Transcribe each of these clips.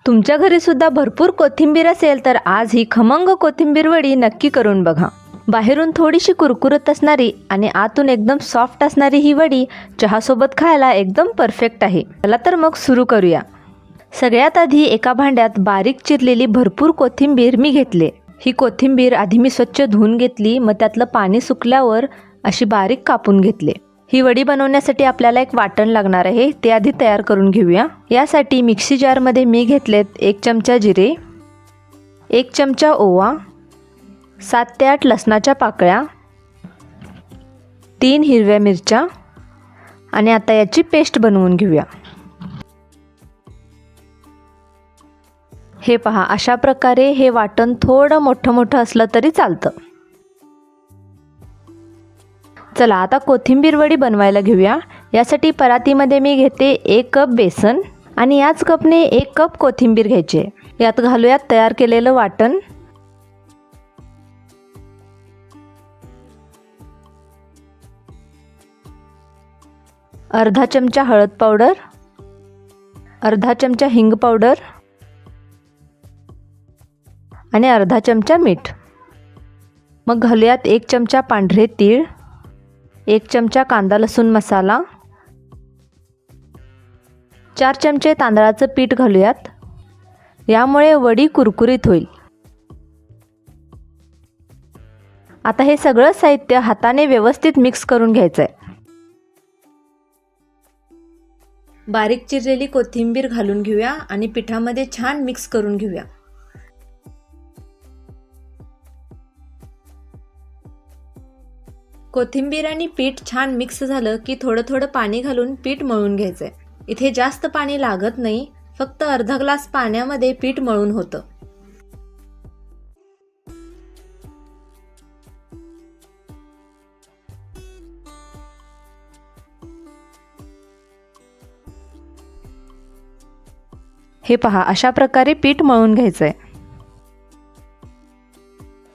तुमच्या घरी सुद्धा भरपूर कोथिंबीर असेल तर आज ही खमंग कोथिंबीर वडी नक्की करून बघा। बाहेरून थोडीशी कुरकुरत असणारी आणि आतून एकदम सॉफ्ट असणारी ही वडी चहासोबत खायला एकदम परफेक्ट आहे। चला तर मग सुरू करूया। सगळ्यात आधी एका भांड्यात बारीक चिरलेली भरपूर कोथिंबीर मी घेतले। ही कोथिंबीर आधी मी स्वच्छ धुवून घेतली, मग त्यातलं पाणी सुकल्यावर अशी बारीक कापून घेतले। ही वडी बनवण्यासाठी आपल्याला एक वाटण लागणार आहे, ते आधी तयार करून घेऊया। यासाठी मिक्सी जारमध्ये मी घेतलेत 1 चमचा जिरे, 1 चमचा ओवा, 7 ते 8 लसणाच्या पाकळ्या, 3 हिरव्या मिरच्या आणि आता याची पेस्ट बनवून घेऊया। हे पहा, अशा प्रकारे हे वाटण थोडं मोठं असलं तरी चालतं। चला आता कोथिंबीर वडी बनवायला घेऊया। यासाठी परातीमध्ये मी घेते 1 कप बेसन आणि याच कपने 1 कप कोथिंबीर घ्यायची आहे। यात घालूयात तयार केलेलं वाटण, अर्धा चमचा हळद पावडर, अर्धा चमचा हिंग पावडर आणि अर्धा चमचा मीठ। मग घालूयात 1 चमचा पांढरे तीळ, 1 चमचा कांदा लसूण मसाला, 4 चमचे तांदळाचं पीठ घालूयात, यामुळे वडी कुरकुरीत होईल। आता हे सगळं साहित्य हाताने व्यवस्थित मिक्स करून घ्यायचं आहे। बारीक चिरलेली कोथिंबीर घालून घेऊया आणि पिठामध्ये छान मिक्स करून घेऊया। कोथिंबीर आणि पीठ छान मिक्स झालं की थोडं पाणी घालून पीठ मळून घ्यायचंय। इथे जास्त पाणी लागत नाही, फक्त अर्धा ग्लास पाण्यामध्ये पीठ मळून होतं। हे पहा, अशा प्रकारे पीठ मळून घ्यायचंय।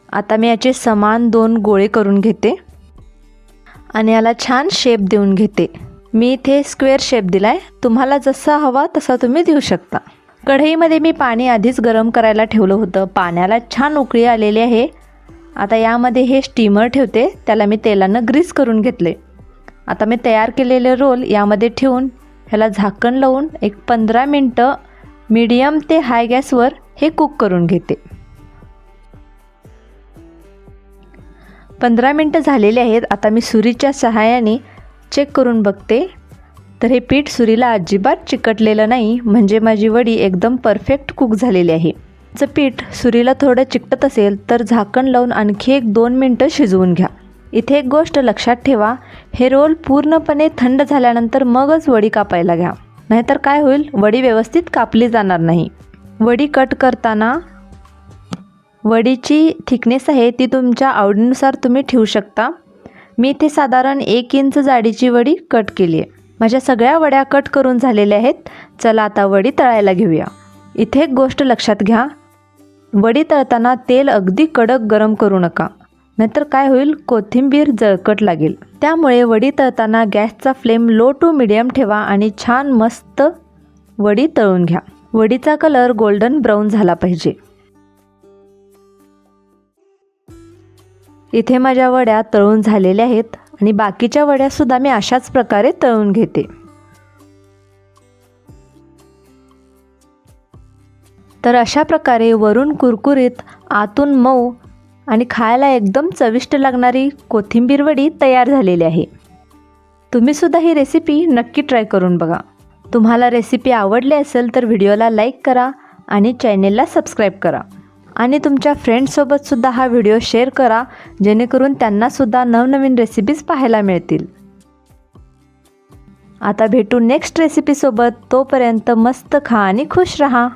आता मी याचे समान 2 गोळे करून घेते आणि याला छान शेप देऊन घेते। मी इथे स्क्वेअर शेप दिलाय, तुम्हाला जसा हवा तसा तुम्ही देऊ शकता। कढईमध्ये मी पाणी आधीच गरम करायला ठेवलं होतं, पाण्याला छान उकळी आलेली आहे। आता यामध्ये हे स्टीमर ठेवते, त्याला मी तेलानं ग्रीस करून घेतले। आता मी तयार केलेले रोल यामध्ये ठेवून ह्याला झाकण लावून एक 15 मिनिटं मीडियम ते हाय गॅसवर हे कुक करून घेते। 15 मिनिटं झालेले आहेत। आता मी सुरीच्या सहाय्याने चेक करून बघते, तर हे पीठ सुरीला अजिबात चिकटलेलं नाही, म्हणजे माझी वडी एकदम परफेक्ट कुक झालेली आहे। जर पीठ सुरीला थोडं चिकटत असेल तर झाकण लावून आणखी 1-2 मिनिटं शिजवून घ्या। इथे एक गोष्ट लक्षात ठेवा, हे रोल पूर्णपणे थंड झाल्यानंतर मगच वडी कापायला घ्या, नाहीतर काय होईल, वडी व्यवस्थित कापली जाणार नाही। वडी कट करताना वडीची थिकनेस आहे ती तुमच्या आवडीनुसार तुम्ही ठेवू शकता। मी इथे साधारण 1 इंच जाडीची वडी कट केली आहे। माझ्या सगळ्या वड्या कट करून झालेल्या आहेत। चला आता वडी तळायला घेऊया। इथे एक गोष्ट लक्षात घ्या, वडी तळताना तेल अगदी कडक गरम करू नका, नाहीतर काय होईल, कोथिंबीर जळकट लागेल। त्यामुळे वडी तळताना गॅसचा फ्लेम लो टू मीडियम ठेवा आणि छान मस्त वडी तळून घ्या। वडीचा कलर गोल्डन ब्राऊन झाला पाहिजे। इथे माझ्या वड्या तळून झालेल्या आहेत आणि बाकीच्या वड्या सुद्धा मी अशाच प्रकारे तळून घेते। तर अशा प्रकारे वरून कुरकुरीत आतून मऊ आणि खायला एकदम चविष्ट लागणारी कोथिंबीर वडी तयार झालेली आहे। तुम्ही सुद्धा ही रेसिपी नक्की ट्राय करून बघा। तुम्हाला रेसिपी आवडली असेल तर व्हिडिओला लाईक करा आणि चॅनेलला सबस्क्राईब करा आणि तुमच्या फ्रेंड्ससोबत सुद्धा हा व्हिडिओ शेअर करा, जेणेकरून त्यांना सुद्धा नवनवीन रेसिपीज पाहायला मिळतील। आता भेटू नेक्स्ट रेसिपीसोबत, तोपर्यंत मस्त खा आणि खुश रहा।